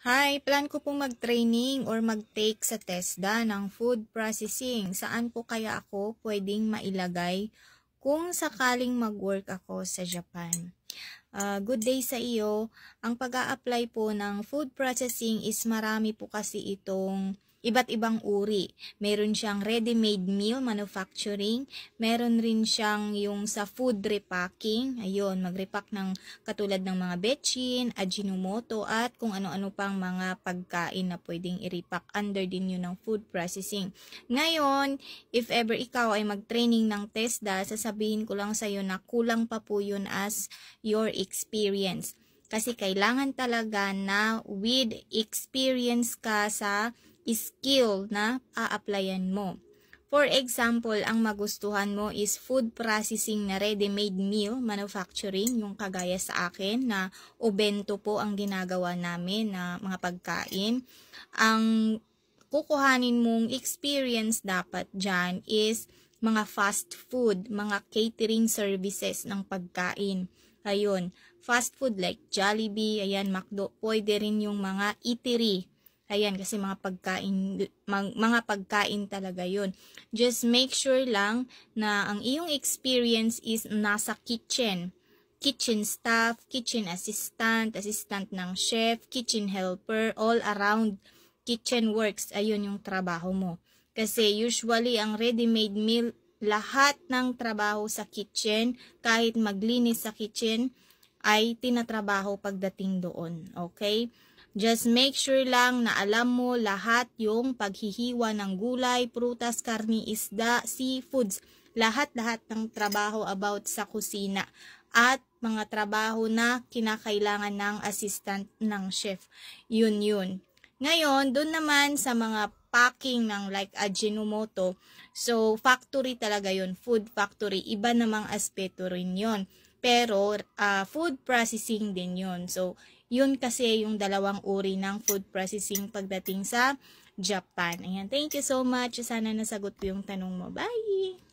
Hi, plan ko pong mag-training or mag-take sa TESDA ng food processing. Saan po kaya ako pwedeng mailagay kung sakaling mag-work ako sa Japan? Good day sa iyo. Ang pag-a-apply po ng food processing is marami po kasi itong iba't ibang uri. Meron siyang ready-made meal manufacturing, meron rin siyang yung sa food repacking, ayun, mag-repack ng katulad ng mga betchin, ajinomoto, at kung ano-ano pang mga pagkain na pwedeng i-repack under din yun ng food processing. Ngayon, if ever ikaw ay mag-training ng TESDA, sasabihin ko lang sa'yo na kulang pa po yun as your experience. Kasi kailangan talaga na with experience ka sa skill na a-applyan mo. For example, ang magustuhan mo is food processing na ready-made meal manufacturing, yung kagaya sa akin na obento po ang ginagawa namin na mga pagkain. Ang kukuhanin mong experience dapat dyan is mga fast food, mga catering services ng pagkain. Ayun, fast food like Jollibee, ayan, McDo, pwede rin yung mga eatery. Ayan, kasi mga pagkain talaga yun. Just make sure lang na ang iyong experience is nasa kitchen. Kitchen staff, kitchen assistant, assistant ng chef, kitchen helper, all around kitchen works. Ayun yung trabaho mo. Kasi usually ang ready-made meal, lahat ng trabaho sa kitchen, kahit maglinis sa kitchen, ay tinatrabaho pagdating doon. Okay? Just make sure lang na alam mo lahat yung paghihiwa ng gulay, prutas, karni, isda, seafoods. Lahat-lahat ng trabaho about sa kusina at mga trabaho na kinakailangan ng assistant ng chef. Yun. Ngayon, dun naman sa mga packing ng like ajinomoto, so factory talaga yun, food factory. Iba namang aspeto rin yun. Pero food processing din yun. So, yun kasi yung dalawang uri ng food processing pagdating sa Japan. Ayan, thank you so much. Sana nasagot ko yung tanong mo. Bye!